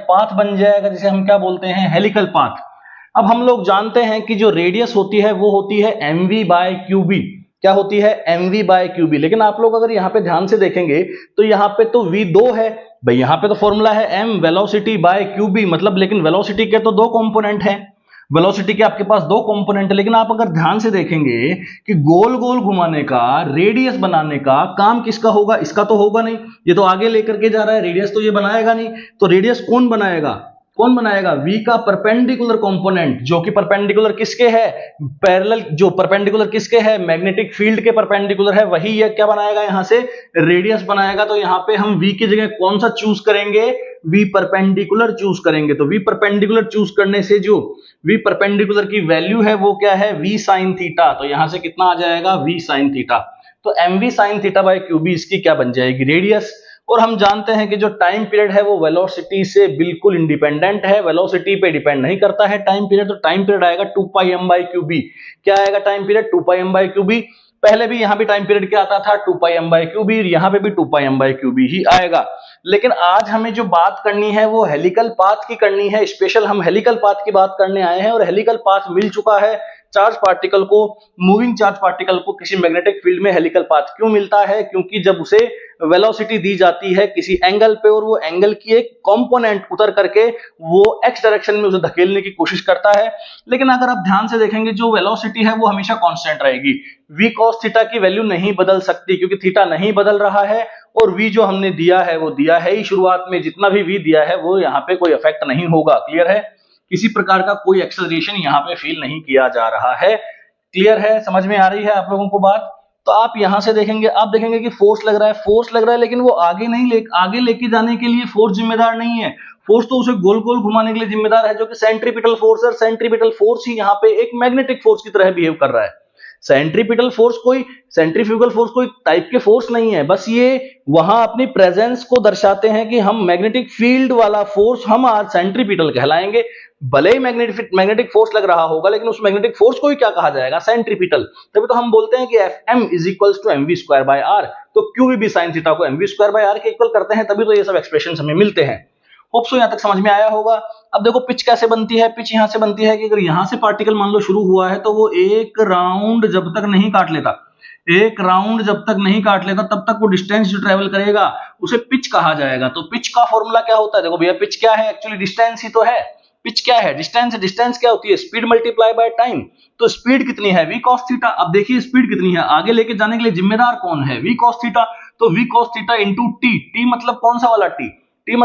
Path बन जाएगा जिसे हम क्या बोलते हैं, हेलिकल पाथ। अब हम लोग जानते हैं कि जो रेडियस होती है वो होती है mv/qb। क्या होती है, mv/qb। लेकिन आप लोग अगर यहाँ पे ध्यान से देखेंगे तो यहाँ पे तो v 2 है भाई, यहाँ पे तो फॉर्मूला है m वेलोसिटी बाय qb, मतलब लेकिन वेलोसिटी के तो दो कंपोनेंट हैं, वेलोसिटी के आपके पास दो कंपोनेंट है। लेकिन आप अगर ध्यान से देखेंगे कि गोल गोल घुमाने का, रेडियस बनाने का काम किसका होगा, इसका तो होगा नहीं, ये तो आगे लेकर के जा रहा है, रेडियस तो ये बनाएगा नहीं। तो रेडियस कौन बनाएगा, कौन बनाएगा, v का परपेंडिकुलर कंपोनेंट, जो कि परपेंडिकुलर किसके है, पैरेलल, जो परपेंडिकुलर किसके है, मैग्नेटिक फील्ड के परपेंडिकुलर है, वही ये क्या बनाएगा, यहां से रेडियस बनाएगा। तो यहां पे हम v की जगह कौन सा चूज करेंगे, v परपेंडिकुलर चूज करेंगे। तो v परपेंडिकुलर चूज करने से जो v परपेंडिकुलर की वैल्यू है वो क्या है, v sin थीटा। तो यहां से कितना आ जाएगा, v sin थीटा। तो mv sin theta by qb इसकी क्या बन जाएगी, रेडियस। और हम जानते हैं कि जो टाइम पीरियड है वो वेलोसिटी से बिल्कुल इंडिपेंडेंट है, वेलोसिटी पे डिपेंड नहीं करता है टाइम पीरियड। तो टाइम पीरियड आएगा 2πm/qb। क्या आएगा टाइम पीरियड, 2πm/qb। पहले भी यहां भी टाइम पीरियड क्या आता था, 2πm/qb, यहां पे भी 2πm/qb ही आएगा। लेकिन आज हमें जो बात करनी है वो हेलिकल पाथ की करनी है, स्पेशल हम हेलिकल पाथ की बात करने आए हैं। और हेलिकल पाथ मिल चुका है चार्ज पार्टिकल को, मूविंग चार्ज पार्टिकल को किसी मैग्नेटिक फील्ड में हेलिकल पाथ क्यों मिलता है, क्योंकि जब उसे वेलोसिटी दी जाती है किसी एंगल पे और वो एंगल की एक कंपोनेंट उतर करके वो एक्स डायरेक्शन में उसे धकेलने की कोशिश करता है। लेकिन अगर आप ध्यान से देखेंगे जो वेलोसिटी है वो हमेशा कांस्टेंट रहेगी, v cos थीटा की वैल्यू नहीं बदल सकती, क्योंकि थीटा नहीं बदल रहा है और v जो हमने दिया है वो दिया है ही शुरुआत में, जितना भी v दिया है वो यहाँ पे कोई इफेक्ट नहीं होगा। क्लियर है, किसी प्रकार का कोई एक्सेलरेशन यहाँ पे फील नहीं किया जा रहा है। क्लियर है, समझ में आ रही है आप लोगों को बात। तो आप यहां से देखेंगे, आप देखेंगे कि फोर्स लग रहा है, फोर्स लग रहा है, लेकिन वो आगे लेके जाने के लिए फोर्स जिम्मेदार नहीं है। फोर्स तो उसे गोल गोल घुमाने के लिए जिम्मेदार है, जो कि सेंट्रीपिटल फोर्स है। सेंट्रीपिटल फोर्स ही यहाँ पे एक मैग्नेटिक फोर्स की तरह बिहेव कर रहा है। सेंट्रीपिटल फोर्स कोई, सेंट्रीफ्यूगल फोर्स कोई टाइप के फोर्स नहीं है, बस ये वहां अपनी प्रेजेंस को दर्शाते हैं कि हम मैग्नेटिक फील्ड वाला फोर्स हम आज सेंट्रीपिटल कहलाएंगे। भले ही मैग्नेटिक फोर्स लग रहा होगा, लेकिन उस मैग्नेटिक फोर्स को ही क्या कहा जाएगा, सेंट्रीपिटल। तभी तो हम बोलते हैं कि Fm is equals to mv²/r। तो क्यू भी साइन थीटा को mv²/r के इक्वल करते हैं, तभी तो ये सब एक्सप्रेशन हमें मिलते हैं। होप सो यहां तक समझ में आया होगा। अब देखो पिच कैसे बनती है, पिच यहां से बनती है कि अगर यहां से पार्टिकल मान लो शुरू हुआ है तो वो एक राउंड जब तक नहीं काट लेता, एक राउंड जब तक नहीं काट लेता तब तक वो डिस्टेंस जो ट्रेवल करेगा उसे पिच कहा जाएगा। तो पिच का फॉर्मूला क्या होता है, देखो भैया पिच क्या है, एक्चुअली डिस्टेंस ही तो है। पिच क्या है, डिस्टेंस है। डिस्टेंस क्या होती है, स्पीड मल्टीप्लाई बाय टाइम। तो स्पीड कितनी है, v cos थीटा। अब देखिए स्पीड कितनी है, आगे लेके जाने के लिए जिम्मेदार कौन है, v cos थीटा। तो v cos theta into T, T मतलब कौन सा वाला टी, टी मतलब